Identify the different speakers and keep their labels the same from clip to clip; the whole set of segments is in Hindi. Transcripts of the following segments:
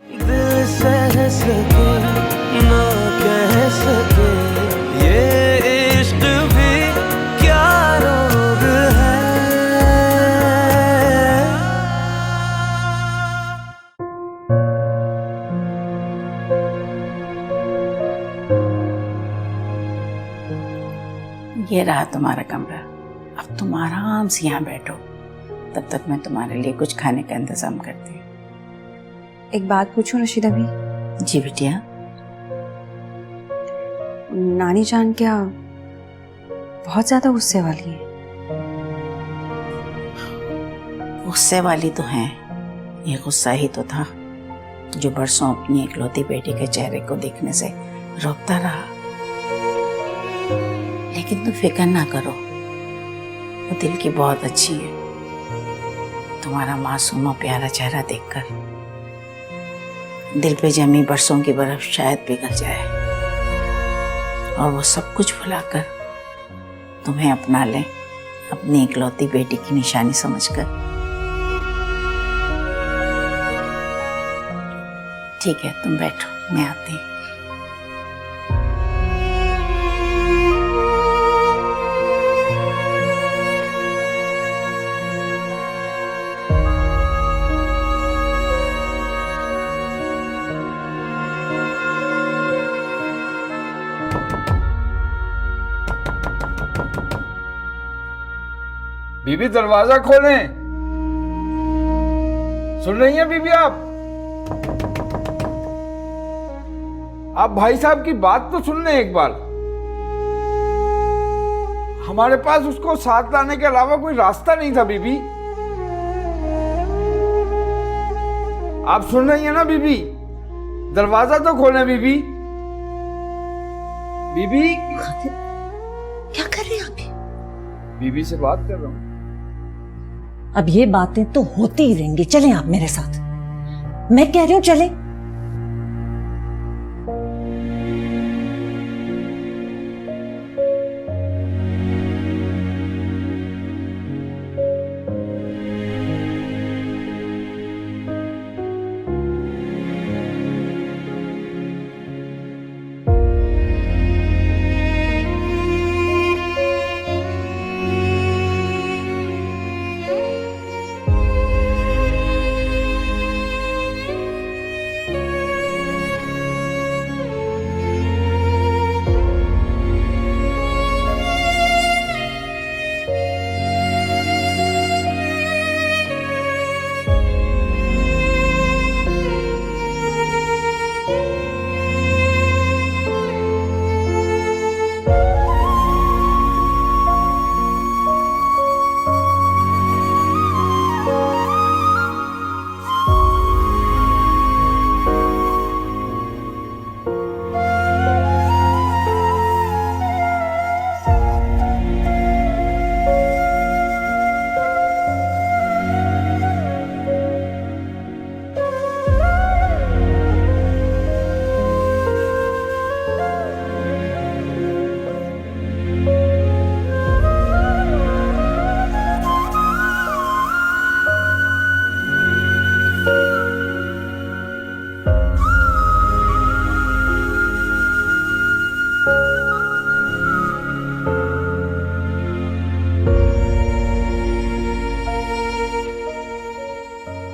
Speaker 1: दिल सह सके ना कह सके ये इश्क भी क्या रोग है।
Speaker 2: ये रहा तुम्हारा कमरा। अब तुम आराम से यहाँ बैठो, तब तक मैं तुम्हारे लिए कुछ खाने का इंतजाम करती हूँ।
Speaker 3: एक बात पूछूं रशीदा भी?
Speaker 2: जी बिटिया।
Speaker 3: नानी जान क्या बहुत ज्यादा गुस्से वाली है?
Speaker 2: गुस्से वाली तो है, ये गुस्सा ही तो था जो बरसों अपनी इकलौती बेटी के चेहरे को देखने से रोकता रहा। लेकिन तुम फिक्र ना करो, वो दिल की बहुत अच्छी है। तुम्हारा मासूम और प्यारा चेहरा देखकर दिल पे जमी बरसों की बर्फ शायद पिघल जाए और वो सब कुछ भुलाकर तुम्हें अपना ले, अपनी इकलौती बेटी की निशानी समझकर। ठीक है, तुम बैठो, मैं आती हूँ।
Speaker 4: बीबी दरवाजा खोलें। सुन रही हैं बीबी आप भाई साहब की बात तो सुन लें एक बार। हमारे पास उसको साथ लाने के अलावा कोई रास्ता नहीं था बीबी। आप सुन रही हैं ना बीबी? दरवाजा तो खोलें बीबी। बीबी
Speaker 5: क्या कर रहे हैं आप?
Speaker 4: बीबी से बात कर रहा हूं।
Speaker 5: अब ये बातें तो होती ही रहेंगी, चलें आप मेरे साथ। मैं कह रही हूं चलें।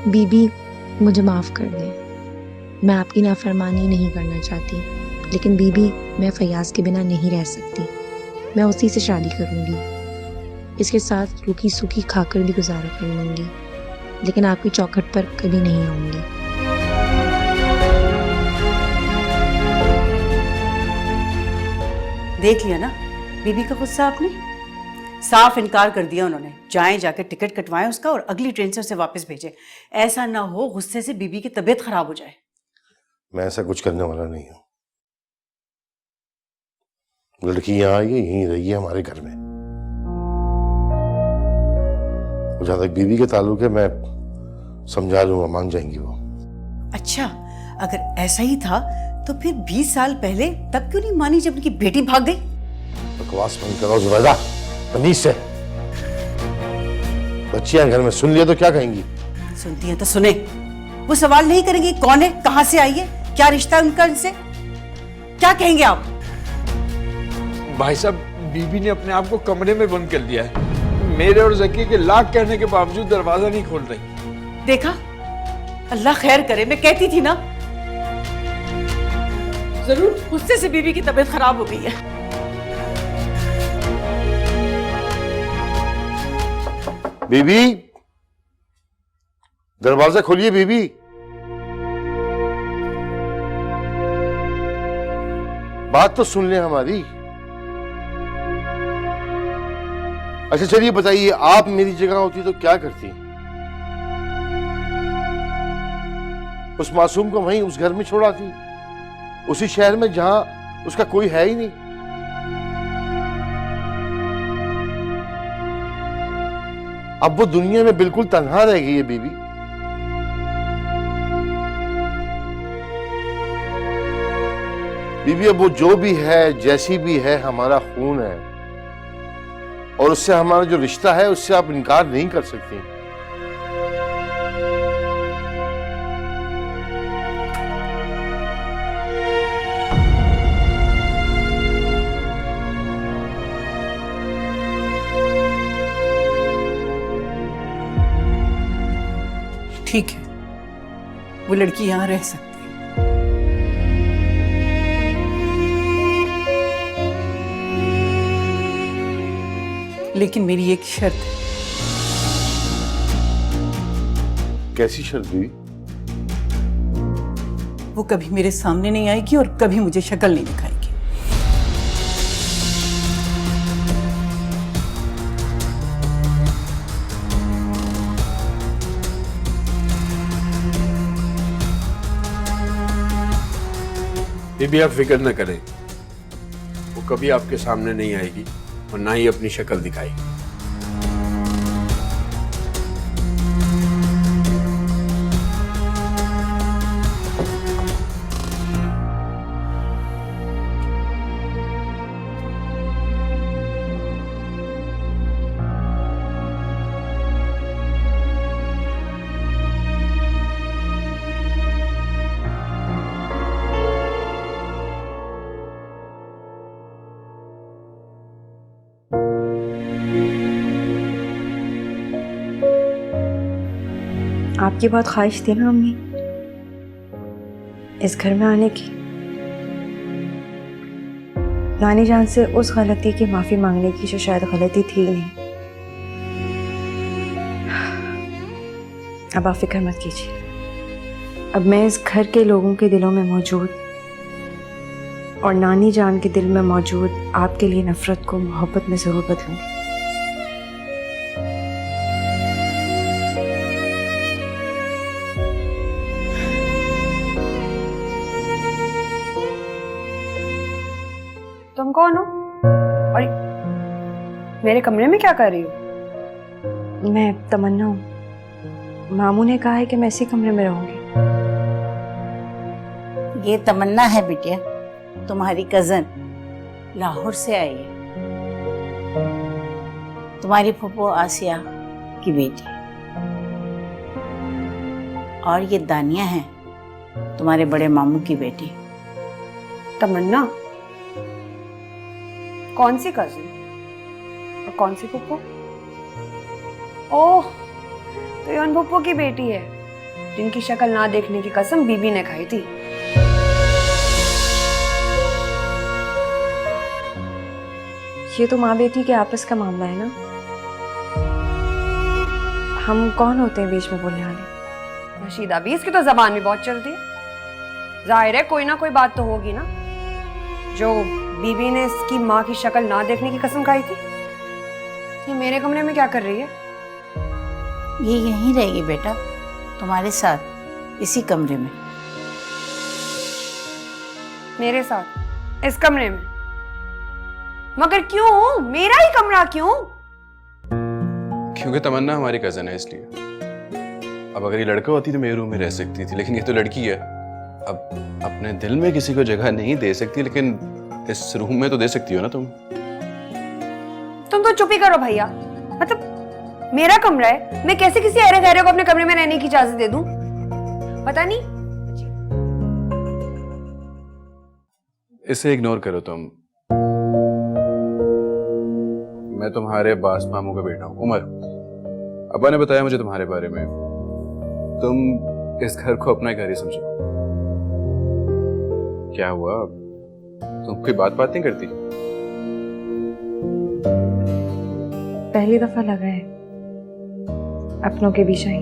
Speaker 6: बीबी, मुझे माफ़ कर दें। मैं आपकी नाफरमानी नहीं करना चाहती, लेकिन बीबी, मैं फयाज के बिना नहीं रह सकती। मैं उसी से शादी करूँगी, इसके साथ रूखी सूखी खाकर भी गुजारा कर लूँगी, लेकिन आपकी चौखट पर कभी नहीं आऊँगी।
Speaker 7: देख लिया ना बीबी का गुस्सा आपने? साफ इनकार कर दिया उन्होंने। जाएं, जाके टिकट कटवाएं उसका और अगली ट्रेन से उसे वापस भेजें। ऐसा ना हो गुस्से से बीबी की तबीयत खराब हो जाए। मैं ऐसा कुछ करने वाला नहीं हूं। लड़की यहाँ आई है, यहीं रही है हमारे घर में। जहां तक बीबी के ताल्लुक है, मैं समझा लूंगा, मान जाएंगी वो। अच्छा, अगर ऐसा ही था तो फिर 20 साल पहले तब क्यों नहीं मानी जब उनकी बेटी भाग गई? बकवास बंद करो जुबैदा।
Speaker 8: अनीस है, बच्चियां घर में सुन लिया तो क्या कहेंगी?
Speaker 7: सुनती है तो सुने, वो सवाल नहीं करेंगी कौन है, कहां से आई है, क्या रिश्ता है उनका इनसे, क्या कहेंगे आप?
Speaker 4: भाई साहब, बीबी ने अपने आप को कमरे में बंद कर लिया है। मेरे और जकी के लाख कहने के बावजूद दरवाजा नहीं खोल रही।
Speaker 7: देखा, अल्लाह खैर करे, मैं कहती थी ना, जरूर गुस्से से बीबी की तबीयत खराब हो गई है।
Speaker 8: बीबी, दरवाजा खोलिए बीबी। बात तो सुन ले हमारी। अच्छा चलिए बताइए, आप मेरी जगह होती तो क्या करती? उस मासूम को वहीं उस घर में छोड़ाती, उसी शहर में जहां उसका कोई है ही नहीं। अब वो दुनिया में बिल्कुल तन्हा रह गई है बीबी। बीबी अब वो जो भी है, जैसी भी है, हमारा खून है, और उससे हमारा जो रिश्ता है उससे आप इनकार नहीं कर सकती।
Speaker 7: ठीक है, वो लड़की यहां रह सकती है, लेकिन मेरी एक शर्त है।
Speaker 8: कैसी शर्त बीबी?
Speaker 7: वो कभी मेरे सामने नहीं आएगी और कभी मुझे शक्ल नहीं दिखाएगी।
Speaker 9: बीबी आप फिक्र न करें, वो कभी आपके सामने नहीं आएगी और ना ही अपनी शक्ल दिखाएगी।
Speaker 3: आपकी बहुत ख्वाहिश थी ना अम्मी इस घर में आने की, नानी जान से उस गलती की माफी मांगने की जो शायद गलती थी नहीं। अब आप फिक्र मत कीजिए, अब मैं इस घर के लोगों के दिलों में मौजूद और नानी जान के दिल में मौजूद आपके लिए नफरत को मोहब्बत में जरूर बदलूंगी। तुम कौन हो और मेरे कमरे में क्या कर रही हो? मैं तमन्ना हूँ, मामू ने कहा है कि मैं इसी कमरे में रहूंगी।
Speaker 2: ये तमन्ना है बिटिया, तुम्हारी कजन, लाहौर से आई है, तुम्हारी फूफो आसिया की बेटी। और ये दानिया है, तुम्हारे बड़े मामू की बेटी।
Speaker 3: तमन्ना? कौन सी कजिन और कौन सी फूफो? ओह, तो ये उन फूफो की बेटी है जिनकी शक्ल ना देखने की कसम बीबी ने खाई थी। ये तो माँ बेटी के आपस का मामला है ना, हम कौन होते हैं बीच में बोलने वाले? रशीदा भी, इसकी तो जबान भी बहुत चलती है। जाहिर है कोई ना कोई बात तो होगी ना जो बीबी ने इसकी माँ की शक्ल ना देखने की कसम खाई थी। ये मेरे कमरे में क्या कर रही है?
Speaker 2: ये यहीं रहेगी बेटा, तुम्हारे साथ इसी कमरे में।
Speaker 3: मेरे साथ इस कमरे में? मगर क्यों? मेरा ही कमरा क्यों?
Speaker 10: क्योंकि तमन्ना हमारी कजन है इसलिए। अब अगर ये लड़का होती तो मेरे रूम में रह सकती थी, लेकिन ये तो लड़की है। अब अपने दिल में किसी को जगह नहीं दे सकती, लेकिन इस रूम में तो दे सकती हो ना तुम।
Speaker 3: तुम तो चुप ही करो भैया। मतलब मेरा कमरा है, मैं कैसे किसी अरे गहरे को अपने कमरे में रहने की इजाजत दे दूं? पता नहीं।
Speaker 10: इसे इग्नोर करो तुम। मैं तुम्हारे बास मामू का बेटा हूं, उमर। अब्बा ने बताया मुझे तुम्हारे बारे में। तुम इस घर को अपना घर ही समझो। क्या हुआ, तुम कोई बात नहीं करती?
Speaker 3: पहली दफा लगा है अपनों के बीच आई।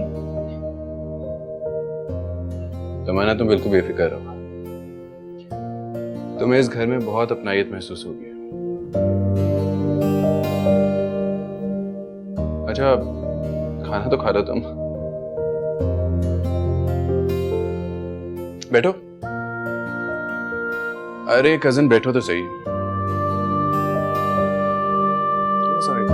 Speaker 10: तमन्ना, तुम बिल्कुल बेफिक्र रहो। तुम्हें इस घर में बहुत अपनायत महसूस होगी। अच्छा, खाना तो खा लो तुम। बैठो। अरे कजन, बैठो तो सही। सॉरी।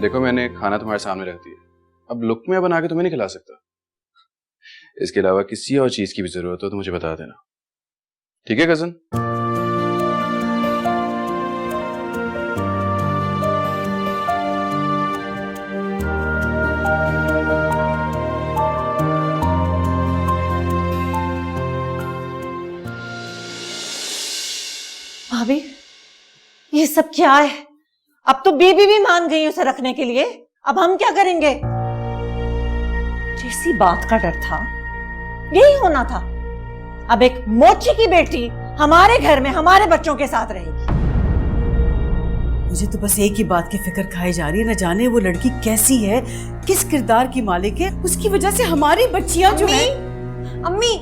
Speaker 10: देखो, मैंने खाना तुम्हारे सामने रख दिया। अब लुकमा बना के तुम्हें नहीं खिला सकता। इसके अलावा किसी और चीज की भी जरूरत हो तो मुझे बता देना, ठीक है कजन?
Speaker 5: भाभी, ये सब क्या है? अब तो बीबी भी मान गई उसे रखने के लिए। अब हम क्या करेंगे? जैसी बात का डर था यही होना था। अब एक मोची की बेटी हमारे घर में हमारे बच्चों के साथ रहेगी।
Speaker 7: मुझे तो बस एक ही बात की फिक्र खाई जा रही है, न जाने वो लड़की कैसी है, किस किरदार की मालिक है। उसकी वजह से हमारी बच्चियां जो है।
Speaker 3: अम्मी,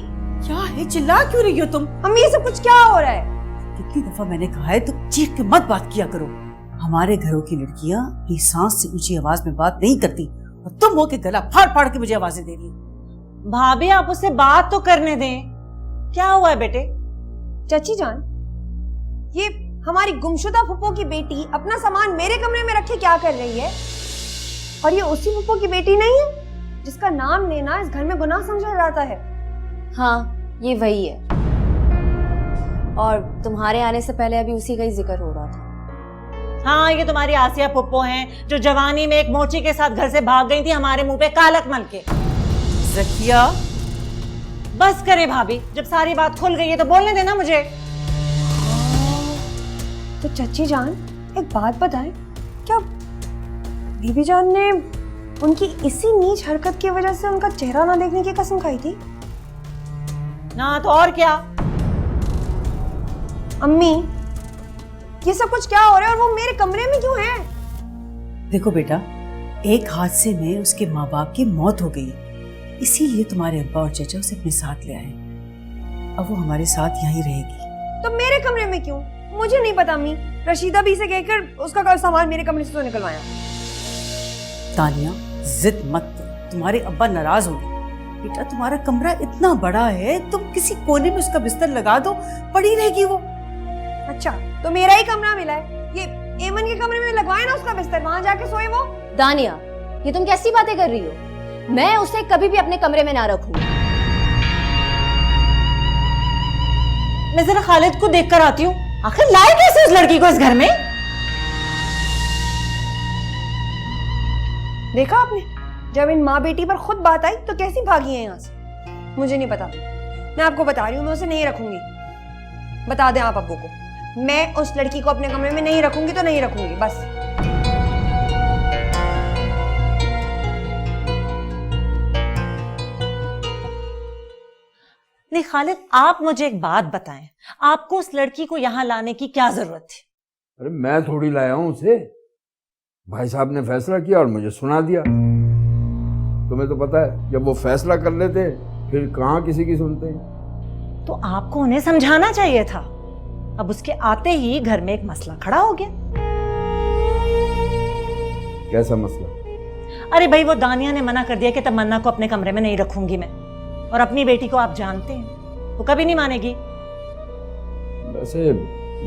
Speaker 7: क्या है, चिल्ला क्यों रही हो तुम?
Speaker 3: अम्मी ये सब कुछ क्या हो रहा है?
Speaker 7: कितनी दफा मैंने कहा है तुम चीख के मत बात किया करो। हमारे घरों की लड़कियां अपनी सांस से ऊंची आवाज में बात नहीं करती, और तुम हो के गला फाड़ फाड़ के मुझे आवाजें दे रही हो।
Speaker 5: भाभी, आप उससे बात तो करने दें। क्या हुआ है बेटे?
Speaker 3: चाची जान, ये हमारी गुमशुदा फुप्पो की बेटी अपना सामान मेरे कमरे में रखे क्या कर रही है? और ये उसी फुप्पो की बेटी नहीं है जिसका नाम लेना इस घर में गुनाह समझा जाता है?
Speaker 11: हाँ, ये वही है। और तुम्हारे आने से पहले अभी उसी का ही जिक्र हो रहा था।
Speaker 5: हाँ, ये तुम्हारी आसिया पुप्पो हैं जो जवानी में एक मोची के साथ घर से भाग गई थी हमारे मुंह पे कालक मल के।
Speaker 7: ज़किया,
Speaker 5: बस करे भाभी, जब सारी बात खुल गई है तो बोलने देना मुझे।
Speaker 3: तो चाची जान, एक बात बताएं, क्या बीबी जान ने उनकी इसी नीच हरकत की वजह से उनका चेहरा ना देखने की कसम खाई थी?
Speaker 5: ना तो और क्या।
Speaker 3: अम्मी, ये सब कुछ क्या हो रहा है और वो मेरे कमरे में क्यों है?
Speaker 7: देखो बेटा, एक हादसे में उसके माँ बाप की मौत हो गई, इसीलिए तुम्हारे अब्बा और चाचा उसे अपने साथ ले आए। अब वो हमारे साथ यहीं रहेगी।
Speaker 3: तो मेरे कमरे में क्यों? मुझे नहीं पता अम्मी। रशीदा भी से कहकर उसका कल सामान मेरे कमरे से तो निकलवाया।
Speaker 7: तानिया, जिद मत करो, तुम्हारे अब्बा नाराज होंगे। बेटा, तुम्हारा कमरा इतना बड़ा है, तुम किसी कोने में उसका बिस्तर लगा दो, पड़ी रहेगी वो।
Speaker 3: अच्छा, तो मेरा ही कमरा मिला है, ये एमन के कमरे में लगवाए ना उसका बिस्तर, वहां जाके सोए वो।
Speaker 11: दानिया, ये तुम कैसी बातें कर रही हो? मैं उसे कभी भी अपने कमरे में ना रखूंगी।
Speaker 5: मैं जरा खालिद को देख कर आती हूँ, आखिर लाए कैसे उस लड़की को इस घर में?
Speaker 3: देखा आपने, जब इन माँ बेटी पर खुद बात आई तो कैसी भागी है यहाँ से। मुझे नहीं पता, मैं आपको बता रही हूँ, मैं उसे नहीं रखूंगी। बता दें आप अब्बू को, मैं उस लड़की को अपने कमरे में नहीं रखूंगी तो नहीं रखूंगी, बस।
Speaker 5: नहीं खालिद, आप मुझे एक बात बताएं, आपको उस लड़की को यहाँ लाने की क्या जरूरत थी?
Speaker 4: अरे मैं थोड़ी लाया हूं उसे, भाई साहब ने फैसला किया और मुझे सुना दिया। तुम्हें तो पता है, जब वो फैसला कर लेते फिर कहाँ किसी की सुनते हैं।
Speaker 5: तो आपको उन्हें समझाना चाहिए था। अब उसके आते ही घर में एक मसला खड़ा हो गया।
Speaker 4: कैसा मसला?
Speaker 5: अरे भाई, वो दानिया ने मना कर दिया कि तमन्ना को अपने कमरे में नहीं रखूंगी मैं, और अपनी बेटी को आप जानते हैं, वो कभी नहीं मानेगी।
Speaker 4: वैसे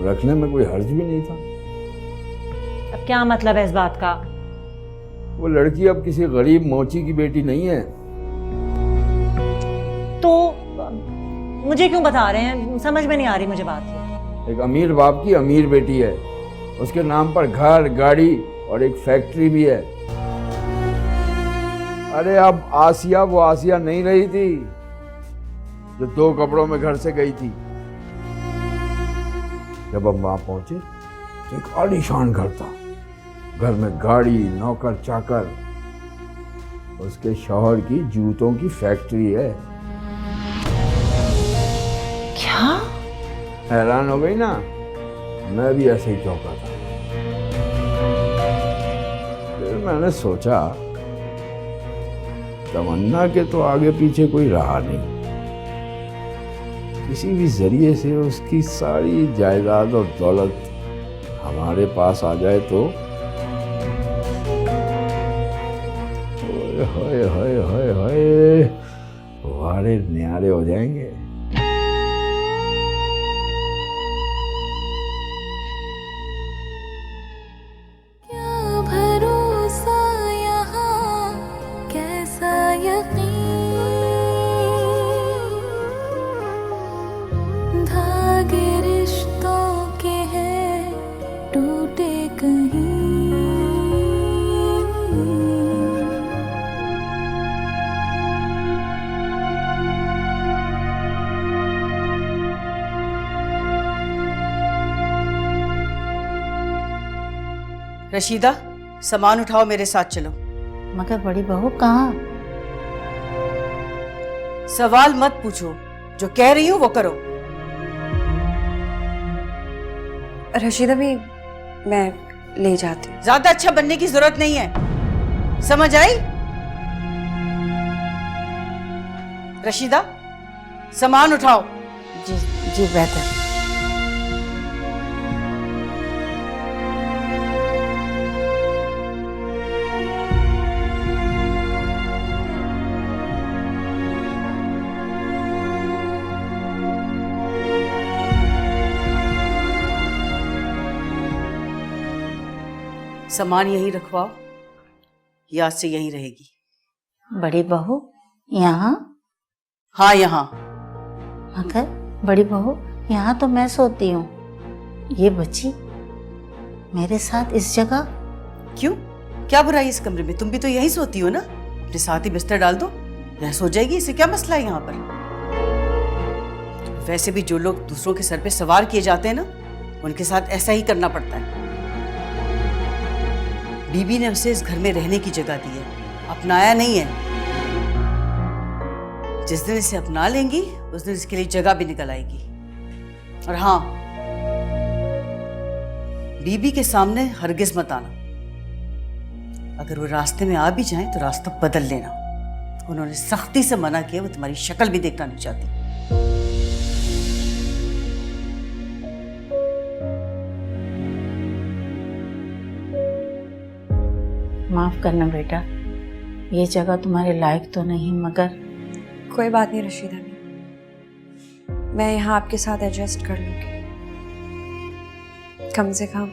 Speaker 4: रखने में कोई हर्ज भी नहीं था।
Speaker 5: अब क्या मतलब है इस बात का?
Speaker 4: वो लड़की अब किसी गरीब मोची की बेटी नहीं है।
Speaker 5: तो मुझे क्यों बता रहे हैं? समझ में नहीं आ रही मुझे बात।
Speaker 4: एक अमीर बाप की अमीर बेटी है, उसके नाम पर घर, गाड़ी और एक फैक्ट्री भी है। अरे अब आसिया वो आसिया नहीं रही थी जो 2 कपड़ों में घर से गई थी। जब हम वहां पहुंचे तो एक आलीशान घर था, घर में गाड़ी, नौकर चाकर, उसके शौहर की जूतों की फैक्ट्री है।
Speaker 2: क्या?
Speaker 4: हैरान हो गई ना? मैं भी ऐसे ही चौंका था। फिर मैंने सोचा तमन्ना के तो आगे पीछे कोई रहा नहीं, किसी भी जरिए से उसकी सारी जायदाद और दौलत हमारे पास आ जाए तो हाय हाय हाय हाय वारे न्यारे हो जाएंगे।
Speaker 1: क्या भरोसा यहाँ, कैसा यकीन, धागे रिश्तों के हैं टूटे कहीं।
Speaker 7: रशीदा, सामान उठाओ, मेरे साथ चलो।
Speaker 2: मगर बड़ी बहू कहाँ?
Speaker 7: सवाल मत पूछो, जो कह रही हूँ वो करो।
Speaker 3: रशीदा भी मैं ले जाती हूँ।
Speaker 7: ज्यादा अच्छा बनने की जरूरत नहीं है, समझ आई? रशीदा, सामान उठाओ।
Speaker 2: जी जी बेहतर।
Speaker 7: सामान यहीं रखवाओ, ये आज से यहीं रहेगी।
Speaker 2: बड़ी बहू यहाँ?
Speaker 7: हाँ यहाँ।
Speaker 2: मगर बड़ी बहू यहाँ तो मैं सोती हूँ, ये बच्ची मेरे साथ इस जगह?
Speaker 7: क्यों, क्या बुराई इस कमरे में? तुम भी तो यहीं सोती हो ना, अपने साथ ही बिस्तर डाल दो, यहाँ सो जाएगी। इसे क्या मसला है यहाँ पर? वैसे भी जो लोग दूसरों के सर पे सवार किए जाते हैं ना, उनके साथ ऐसा ही करना पड़ता है। बीबी ने उसे इस घर में रहने की जगह दी है, अपनाया नहीं है। जिस दिन इसे अपना लेंगी उस दिन इसके लिए जगह भी निकल आएगी। और हाँ, बीबी के सामने हरगिज मत आना। अगर वो रास्ते में आ भी जाएं तो रास्ता बदल लेना। उन्होंने सख्ती से मना किया, वो तुम्हारी शक्ल भी देखना नहीं चाहती।
Speaker 2: माफ करना बेटा, ये जगह तुम्हारे लायक तो नहीं, मगर
Speaker 3: कोई बात नहीं रशीदा भी, मैं यहाँ आपके साथ एडजस्ट कर लूँगी। कम से कम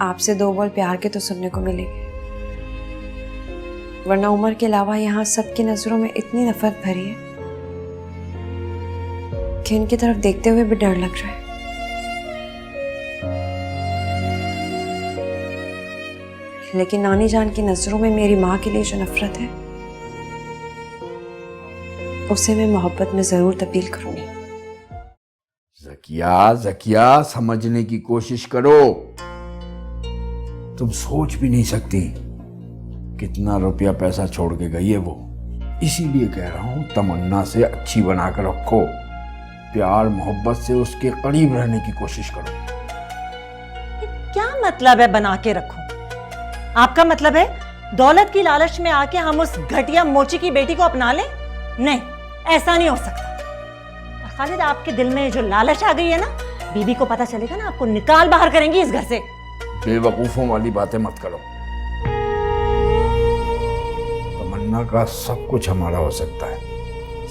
Speaker 3: आपसे 2 बोल प्यार के तो सुनने को मिलेंगे, वरना उम्र के अलावा यहाँ सबकी नजरों में इतनी नफरत भरी है कि इनकी तरफ देखते हुए भी डर लग रहा है। लेकिन नानी जान की नजरों में मेरी माँ के लिए जो नफरत है उसे मैं मोहब्बत में जरूर तब्दील करूंगी।
Speaker 4: ज़किया, ज़किया, समझने की कोशिश करो। तुम सोच भी नहीं सकती कितना रुपया पैसा छोड़ के गई है वो। इसीलिए कह रहा हूं तमन्ना से अच्छी बना कर रखो, प्यार मोहब्बत से उसके करीब रहने की कोशिश करो।
Speaker 5: क्या मतलब है बना के रखो? आपका मतलब है दौलत की लालच में आके हम उस घटिया मोची की बेटी को अपना लें? नहीं, ऐसा नहीं हो सकता। और खालिद, आपके दिल में जो लालच आ गई है ना, बीबी को पता चलेगा ना, आपको निकाल बाहर करेंगी इस घर से।
Speaker 4: बेवकूफों वाली बातें मत करो। तमन्ना का सब कुछ हमारा हो सकता है,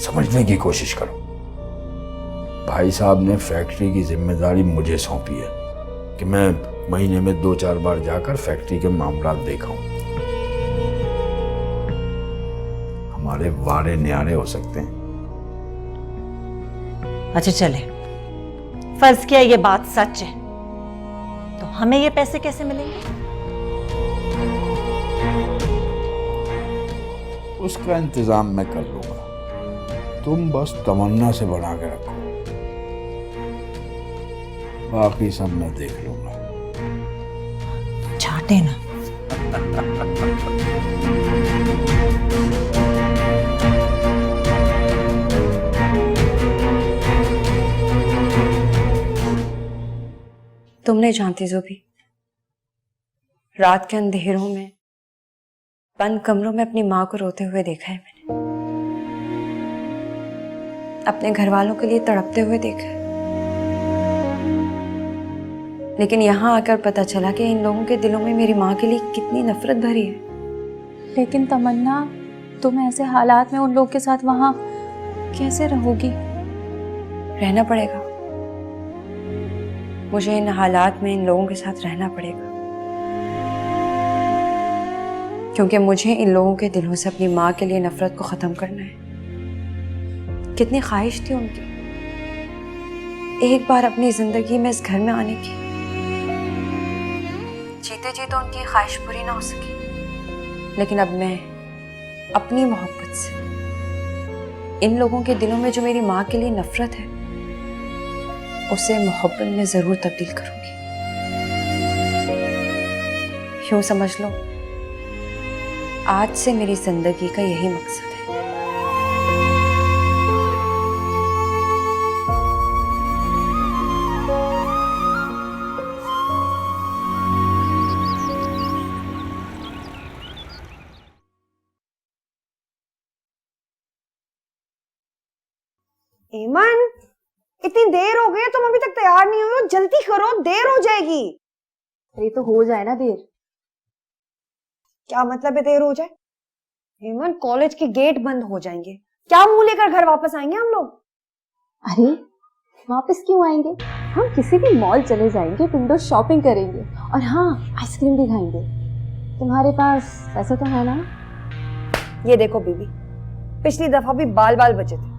Speaker 4: समझने की कोशिश करो। भाई साहब ने फैक्ट्री की जिम्मेदारी मुझे सौंपी है कि मैं महीने में 2-4 बार जाकर फैक्ट्री के मामलात देखाऊं। हमारे वारे न्यारे हो सकते हैं।
Speaker 5: अच्छा चले, फर्ज किया ये बात सच है, तो हमें ये पैसे कैसे मिलेंगे?
Speaker 4: उसका इंतजाम मैं कर लूंगा, तुम बस तमन्ना से बना के रखो, बाकी सब मैं देख लूंगा।
Speaker 5: चाटे ना।
Speaker 3: तुम नहीं जानती ज़ुबी, रात के अंधेरों में बंद कमरों में अपनी माँ को रोते हुए देखा है मैंने, अपने घर वालों के लिए तड़पते हुए देखा है। लेकिन यहाँ आकर पता चला कि इन लोगों के दिलों में मेरी माँ के लिए कितनी नफरत भरी है।
Speaker 1: लेकिन तमन्ना, तुम ऐसे हालात में उन लोग के साथ वहां कैसे रहोगी?
Speaker 3: रहना पड़ेगा, मुझे इन हालात में इन लोगों के साथ रहना पड़ेगा, क्योंकि मुझे इन लोगों के दिलों से अपनी माँ के लिए नफरत को ख़त्म करना है। कितनी ख्वाहिश थी उनकी एक बार अपनी ज़िंदगी में इस घर में आने की, जीते जी तो उनकी ख्वाहिश पूरी ना हो सकी। लेकिन अब मैं अपनी मोहब्बत से इन लोगों के दिलों में जो मेरी माँ के लिए नफरत है उसे मोहब्बत में ज़रूर तब्दील करूँगी। यूँ समझ लो, आज से मेरी जिंदगी का यही मकसद है।
Speaker 12: ईमान, इतनी देर हो गई, तुम अभी तक तैयार नहीं हुई हो, जल्दी करो, देर हो जाएगी।
Speaker 11: अरे तो हो जाए ना देर।
Speaker 12: क्या मतलब है देर हो जाए? हेमन, कॉलेज के गेट बंद हो जाएंगे, क्या मुंह लेकर घर वापस आएंगे हम लोग?
Speaker 11: अरे वापस क्यों आएंगे? हम किसी भी मॉल चले जाएंगे, विंडो शॉपिंग करेंगे और हाँ, आइसक्रीम भी खाएंगे। तुम्हारे पास पैसा तो है ना?
Speaker 12: ये देखो बीबी, पिछली दफा भी बाल बाल बचे थे,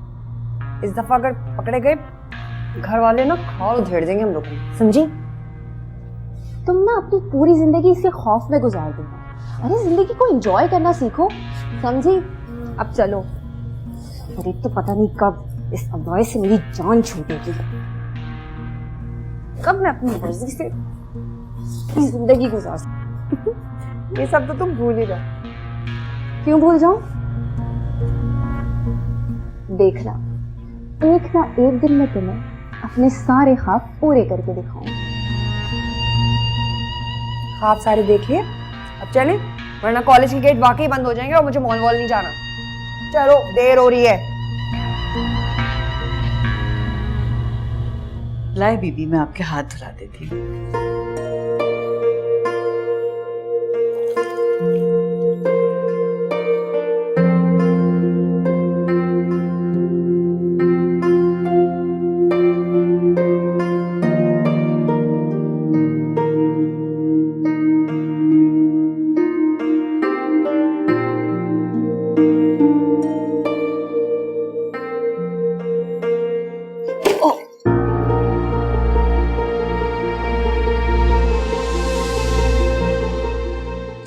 Speaker 12: इस दफा अगर पकड़े गए घर वाले ना खाल उधेड़ देंगे हम लोग, समझी?
Speaker 11: तुम ना अपनी पूरी जिंदगी इसी खौफ में गुजार देना। अरे जिंदगी को एंजॉय करना सीखो, समझी? अब चलो। अरे तो पता नहीं कब इस अब्बाई से मेरी जान छूटेगी, कब मैं अपनी मर्जी से जिंदगी गुजार सकूं।
Speaker 12: ये सब तो तुम भूल ही जाओ।
Speaker 11: क्यों भूल जाऊं? देखना, एक ना एक दिन में तुम्हें अपने सारे ख्वाब पूरे करके दिखाऊंगी।
Speaker 12: ख्वाब सारे देख लिए, अब चलें, वरना कॉलेज के गेट वाकई बंद हो जाएंगे और मुझे मॉल वॉल नहीं जाना। चलो, देर हो रही है।
Speaker 7: लाए बीबी, मैं आपके हाथ धुला देती हूँ।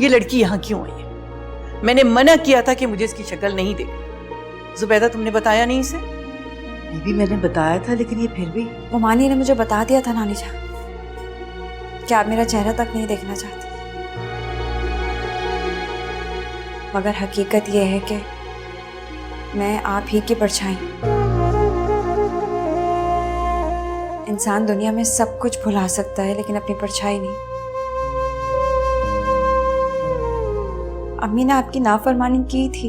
Speaker 7: ये लड़की यहाँ क्यों आई है? मैंने मना किया था कि मुझे इसकी शक्ल नहीं देखनी। जुबैदा, तुमने बताया नहीं इसे? बीबी, मैंने बताया था, लेकिन ये फिर भी।
Speaker 3: मोमानी ने मुझे बता दिया था नानी जान, क्या आप मेरा चेहरा तक नहीं देखना चाहती, मगर हकीकत यह है कि मैं आप ही की परछाई। इंसान दुनिया में सब कुछ भुला सकता है, लेकिन अपनी परछाई नहीं। अम्मी ने आपकी नाफरमानी की थी,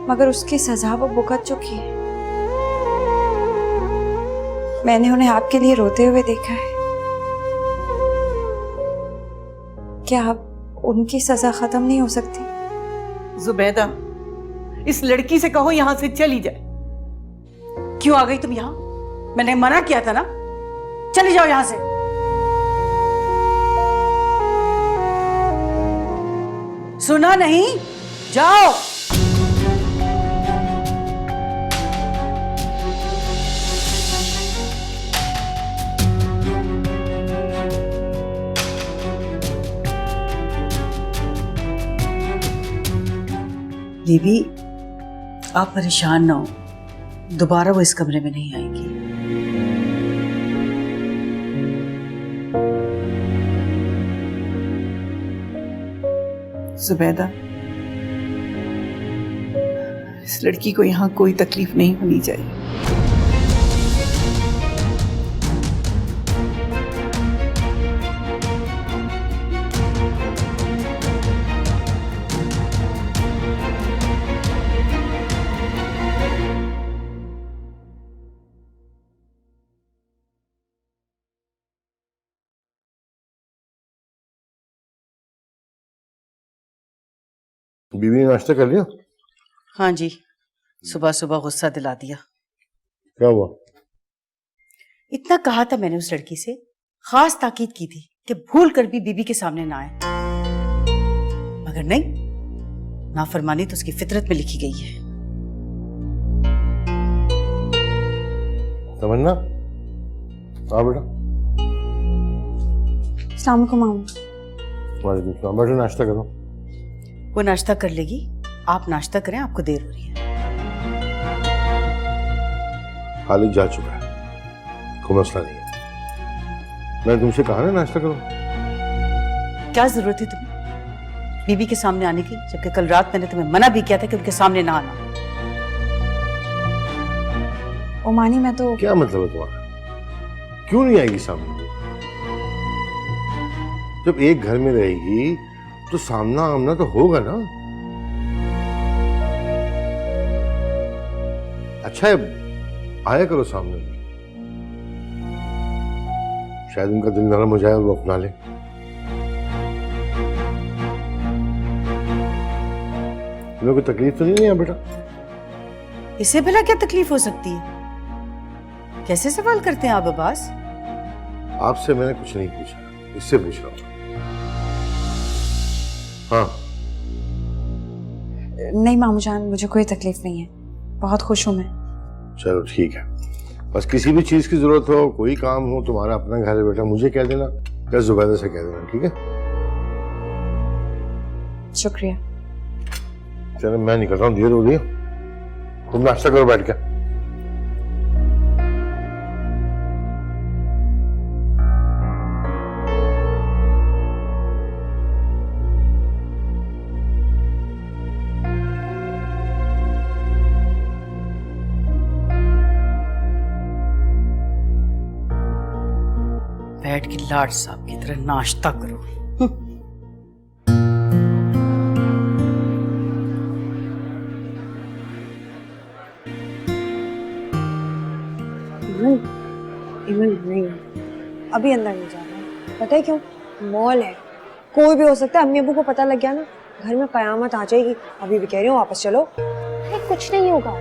Speaker 3: मगर उसकी सजा वो भुगत चुकी है। मैंने उन्हें आपके लिए रोते हुए देखा है। क्या अब उनकी सजा खत्म नहीं हो सकती?
Speaker 7: जुबैदा, इस लड़की से कहो यहां से चली जाए। क्यों आ गई तुम यहां? मैंने मना किया था ना, चली जाओ यहां से। सुना नहीं? जाओ। दीदी आप परेशान ना हो, दोबारा वो इस कमरे में नहीं आएगी।
Speaker 13: जुबैदा, इस लड़की को यहाँ कोई तकलीफ नहीं होनी चाहिए।
Speaker 8: बीवी ने नाश्ता कर लिया?
Speaker 7: हाँ जी, सुबह सुबह गुस्सा दिला दिया।
Speaker 8: क्या हुआ?
Speaker 7: इतना कहा था मैंने उस लड़की से, खास ताकीद की थी कि भूल कर भी बीबी के सामने ना आए, मगर नहीं, नाफरमानी तो उसकी फितरत में लिखी गई है।
Speaker 8: तमन्ना, हाँ बेटा।
Speaker 1: अस्सलाम वालेकुम मामू।
Speaker 8: वालेकुम सलाम। बेटा नाश्ता करो।
Speaker 7: वो नाश्ता कर लेगी, आप नाश्ता करें, आपको देर हो रही है।
Speaker 8: खालिद जा चुका है, कोई मसला नहीं है। मैंने तुमसे कहा ना नाश्ता करो।
Speaker 7: क्या जरूरत थी तुम्हें बीबी के सामने आने की, जबकि कल रात मैंने तुम्हें मना भी किया था कि उनके सामने ना आना।
Speaker 1: ओमानी मैं तो
Speaker 8: क्या मतलब है तुम्हारा? क्यों नहीं आएगी सामने? जब एक घर में रहेगी तो सामना आमना तो होगा ना। अच्छा है, आया करो सामने, शायद उनका दिल नरम हो जाए और वो अपना ले। तुम्हें कोई तकलीफ तो नहीं है बेटा?
Speaker 7: इसे भला क्या तकलीफ हो सकती है? कैसे सवाल करते हैं आप अब्बास?
Speaker 8: आपसे मैंने कुछ नहीं पूछा, इससे पूछ रहा हूँ। हाँ।
Speaker 1: नहीं मामू जान, मुझे कोई तकलीफ नहीं है, बहुत खुश हूँ मैं।
Speaker 8: चलो ठीक है, बस किसी भी चीज की जरूरत हो, कोई काम हो, तुम्हारा अपना घर है बेटा, मुझे कह देना या जुबैदा से कह देना, ठीक है?
Speaker 1: शुक्रिया।
Speaker 8: चलो मैं निकल रहा हूँ, देर हो रही है। तुम नाश्ता करो बैठ के।
Speaker 7: बैठ के लाड साहब की तरह नाश्ता करो।
Speaker 12: अभी अंदर नहीं जाना, पता है क्यों? मॉल है, कोई भी हो सकता है। अम्मी अब्बू को पता लग गया ना, घर में कयामत आ जाएगी। अभी भी कह रही हूँ वापस चलो।
Speaker 11: अरे कुछ नहीं होगा,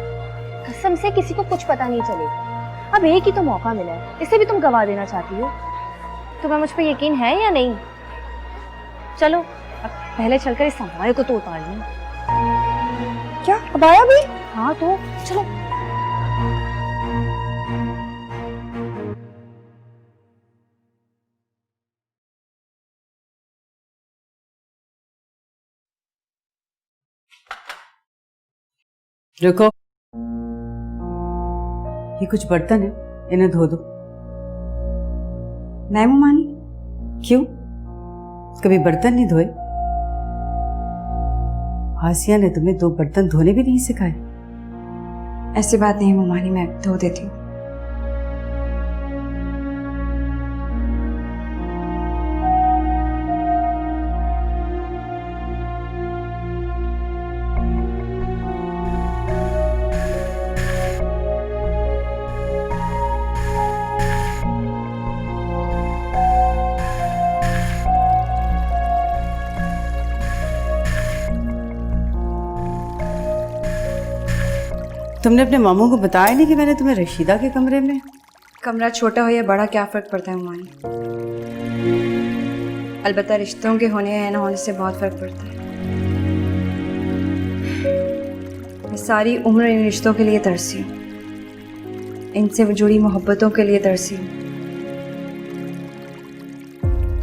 Speaker 11: कसम से किसी को कुछ पता नहीं चलेगा। अब एक ही तो मौका मिला है, इसे भी तुम गवा देना चाहती हो? तुम्हें मुझ पर यकीन है या नहीं? चलो अब पहले चलकर इस संभाले को तो उतार लूं।
Speaker 12: क्या अब आया भी?
Speaker 11: हाँ तो चलो।
Speaker 7: रुको, ये कुछ बर्तन है, इन्हें धो दो।
Speaker 1: नहीं मुमानी।
Speaker 7: क्यों? कभी बर्तन नहीं धोए? आसिया ने तुम्हें 2 बर्तन धोने भी नहीं सिखाए?
Speaker 1: ऐसी बात नहीं मुमानी, मैं धो देती हूँ।
Speaker 7: तुमने अपने मामू को बताया नहीं कि मैंने तुम्हें रशीदा के कमरे में?
Speaker 1: कमरा छोटा हो या बड़ा क्या फर्क पड़ता है मुमानी? अलबत्ता रिश्तों के होने या न होने से बहुत फर्क पड़ता है। मैं सारी उम्र इन रिश्तों के लिए तरसी हूँ, इनसे जुड़ी मोहब्बतों के लिए तरसी हूँ।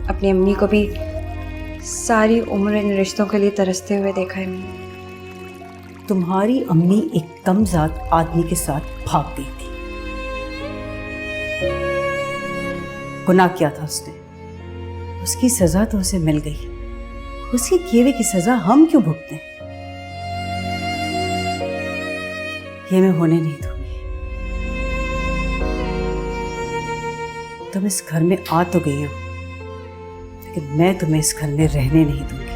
Speaker 1: अपनी अम्मी को भी सारी उम्र इन रिश्तों के लिए तरसते हुए देखा है मैंने।
Speaker 7: तुम्हारी अम्मी एक कमजात आदमी के साथ भाग गई थी। गुनाह किया था उसने, उसकी सजा तो उसे मिल गई, उसके किए हुए की सजा हम क्यों भुगतें? ये मैं होने नहीं दूंगी। तुम इस घर में आ तो गई हो, लेकिन मैं तुम्हें इस घर में रहने नहीं दूंगी।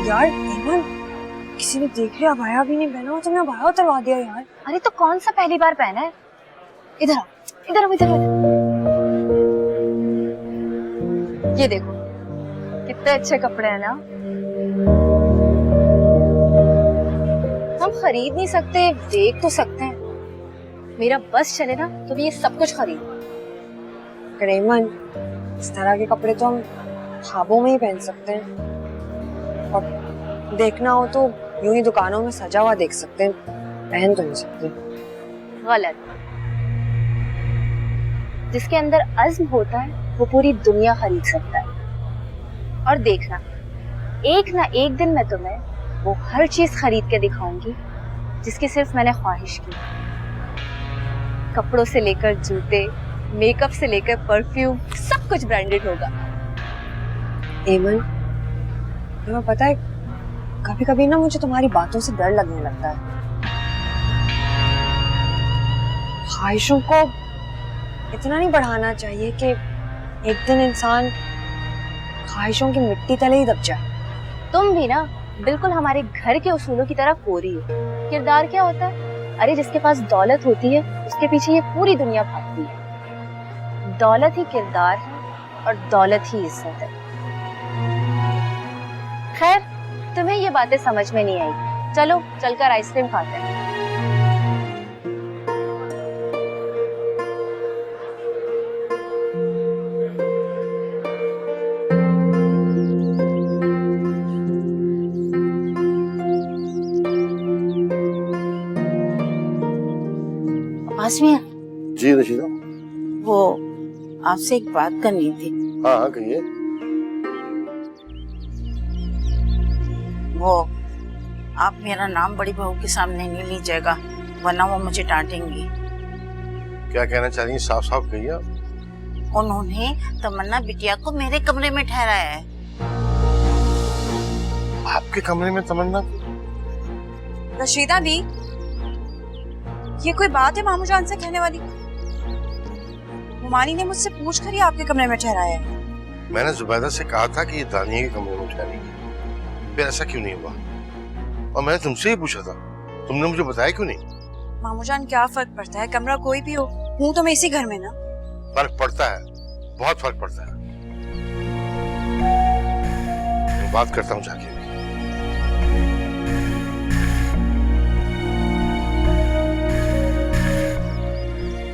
Speaker 1: यार एमन, किसी ने देख लिया, अबाया भी नहीं पहना हो, तुमने अबाया उतरवा दिया यार।
Speaker 11: अरे तो कौन सा पहली बार पहना है? इधर आओ, इधर आओ, इधर आओ। ये देखो कितने अच्छे कपड़े हैं ना। हम खरीद नहीं सकते, देख तो सकते हैं। मेरा बस चले ना तो मैं ये सब कुछ खरीद।
Speaker 1: एमन, इस तरह के कपड़े तो हम ख्वाबों में ही पहन सकते हैं, और देखना हो तो यूं ही दुकानों में सजा हुआ देख सकते हैं, पहन तो नहीं सकते।
Speaker 11: गलत। जिसके अंदर अज़्म होता है वो पूरी दुनिया खरीद सकता है। और देखना, एक ना एक दिन मैं तुम्हें वो हर चीज खरीद के दिखाऊंगी जिसकी सिर्फ मैंने ख्वाहिश की। कपड़ों से लेकर जूते, मेकअप से लेकर परफ्यूम, सब कुछ ब्रांडेड होगा।
Speaker 1: एमन, तुम्हें पता है कभी कभी ना मुझे तुम्हारी बातों से डर लगने लगता है। ख्वाहिशों को इतना नहीं बढ़ाना चाहिए कि एक दिन इंसान ख्वाहिशों की मिट्टी तले ही दब जाए।
Speaker 11: तुम भी ना बिल्कुल हमारे घर के उसूलों की तरह कोरी हो। किरदार क्या होता है? अरे जिसके पास दौलत होती है उसके पीछे ये पूरी दुनिया भागती है। दौलत ही किरदार है और दौलत ही इज्जत है। खैर, तुम्हें ये बातें समझ में नहीं आई। चलो चलकर आइसक्रीम खाते हैं।
Speaker 2: आसमिया,
Speaker 8: जी रशीदा।
Speaker 2: वो आपसे एक बात करनी थी।
Speaker 8: हाँ हाँ कहिए।
Speaker 2: वो आप मेरा नाम बड़ी बहू के सामने नहीं लीजिएगा, वरना वो मुझे डांटेंगी।
Speaker 8: क्या कहना चाह रही हैं? साफ साफ कहिए।
Speaker 2: उन्होंने तमन्ना बिटिया को मेरे कमरे में ठहराया है।
Speaker 8: आपके कमरे में तमन्ना?
Speaker 1: रशीदा दी, ये कोई बात है मामू जान से कहने वाली? हुमानी ने मुझसे पूछ कर ही आपके कमरे में ठहराया है।
Speaker 8: मैंने जुबैदा से कहा था कि ये दानिया के कमरे में ठहरेगी, फिर ऐसा क्यों नहीं हुआ? और मैंने तुमसे ही पूछा था, तुमने मुझे बताया क्यों नहीं?
Speaker 1: मामू जान, क्या फर्क पड़ता है, कमरा कोई भी हो, हूँ तो मैं इसी घर में ना।
Speaker 8: फर्क पड़ता है, बहुत फर्क पड़ता है। मैं बात करता हूँ जाके।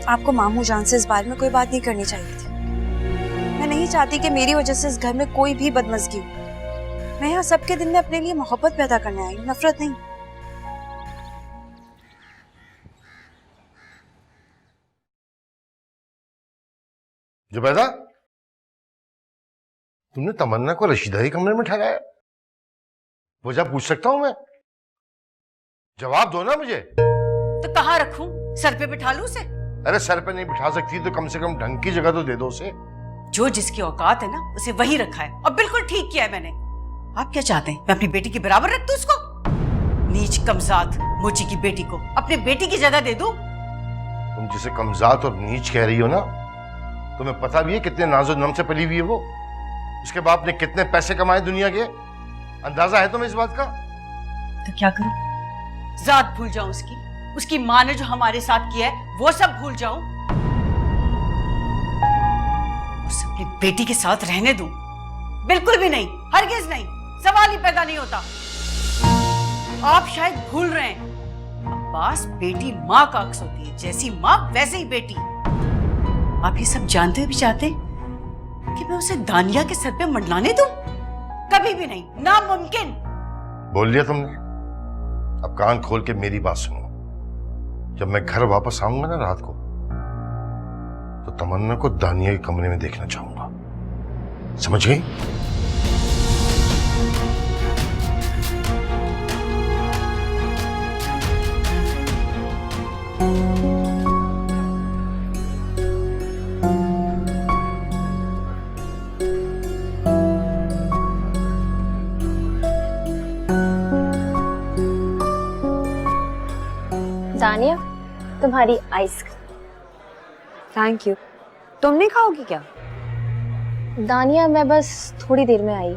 Speaker 1: आपको मामू जान से इस बारे में कोई बात नहीं करनी चाहिए थी। मैं नहीं चाहती कि मेरी वजह से इस घर में कोई भी बदमज़गी हो। मैं यहाँ सबके दिल में अपने लिए मोहब्बत पैदा करने आई, नफरत नहीं।
Speaker 8: जुबैदा, तुमने तमन्ना को रशीदा के कमरे में ठहराया? वजह पूछ सकता हूं मैं? जवाब दो ना मुझे।
Speaker 7: तो कहाँ रखूं? सर पे बिठा लूं उसे?
Speaker 8: अरे सर पे नहीं बिठा सकती तो कम से कम ढंग की जगह तो दे दो उसे।
Speaker 7: जो जिसकी औकात है ना उसे वही रखा है, और बिल्कुल ठीक किया है मैंने। आप क्या चाहते हैं, मैं अपनी बेटी के बराबर रख दूं उसको? नीच कमजात मोची की बेटी को अपनी बेटी की जगह दे दूं?
Speaker 8: तुम जिसे कमजात और नीच कह रही हो ना, तुम्हें पता भी है कितने नाजो नम से पली हुई है वो? उसके बाप ने कितने पैसे कमाए दुनिया के? अंदाजा है तुम्हें इस बात का?
Speaker 7: तो क्या करूं? जात भूल जाऊं उसकी? उसकी माँ ने जो हमारे साथ किया है वो सब भूल जाऊं? उसे अपनी बेटी के साथ रहने दूं? बिल्कुल भी नहीं, हरगिज नहीं। सवाल ही पैदा नहीं होता। आप शायद भूल रहे हैं, अब्बास, बेटी माँ का अक्स होती है, जैसी माँ वैसे ही बेटी। आप ये सब जानते भी चाहते हैं कि मैं उसे दानिया के सर पे मंडलाने दूं? कभी भी नहीं, नामुमकिन।
Speaker 8: बोल लिया तुमने, अब कान खोल के मेरी बात सुनो। जब मैं घर वापस आऊंगा ना रात को, तो तमन्ना को दानिया के कमरे में देखना चाहूंगा, समझ गई?
Speaker 11: दानिया, तुम्हारी आइसक्रीम।
Speaker 12: Thank you. तुम नहीं खाओगी क्या?
Speaker 11: दानिया, मैं बस थोड़ी देर में आई।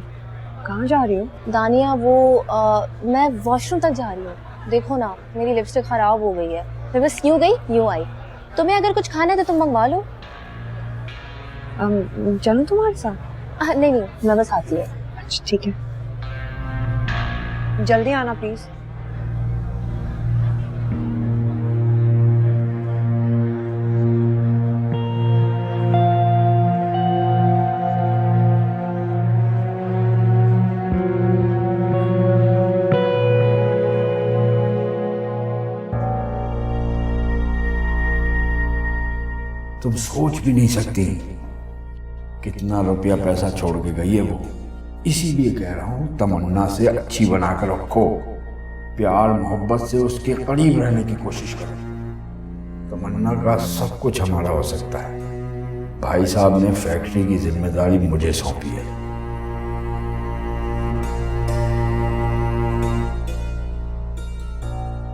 Speaker 12: कहाँ जा रही हो?
Speaker 11: दानिया, मैं वॉशरूम तक जा रही हूँ। देखो ना, मेरी लिपस्टिक खराब हो गई है। मैं बस यूं गई यूं आई। तुम्हें अगर कुछ खाना है तो तुम मंगवा लो।
Speaker 12: चलूं तुम्हारे साथ?
Speaker 11: नहीं नहीं, मैं बस आती है।
Speaker 12: अच्छा ठीक है, जल्दी आना प्लीज।
Speaker 4: तुम सोच भी नहीं सकती कितना रुपया पैसा छोड़ के गई है वो। इसीलिए कह रहा हूं तमन्ना से अच्छी बनाकर रखो, प्यार मोहब्बत से उसके करीब रहने की कोशिश करो। तमन्ना का सब कुछ हमारा हो सकता है। भाई साहब ने फैक्ट्री की जिम्मेदारी मुझे सौंपी है।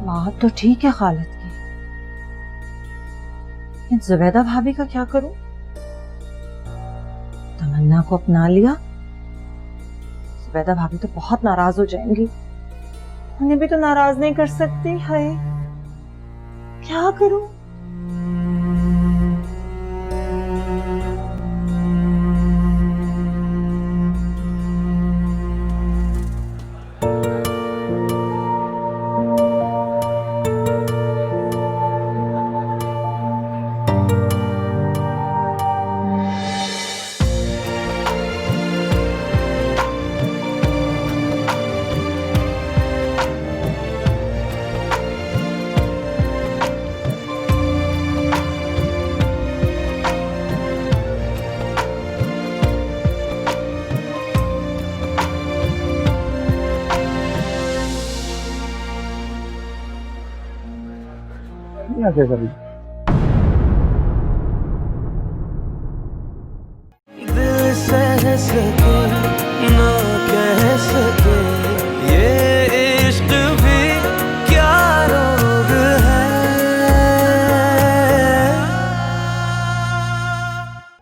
Speaker 5: बात तो ठीक है खालिद की, इन जुबैदा भाभी का क्या करूं? तमन्ना को अपना लिया, जुबैदा भाभी तो बहुत नाराज हो जाएंगी। उन्हें भी तो नाराज नहीं कर सकती। हाय, क्या करूं?
Speaker 14: दिल से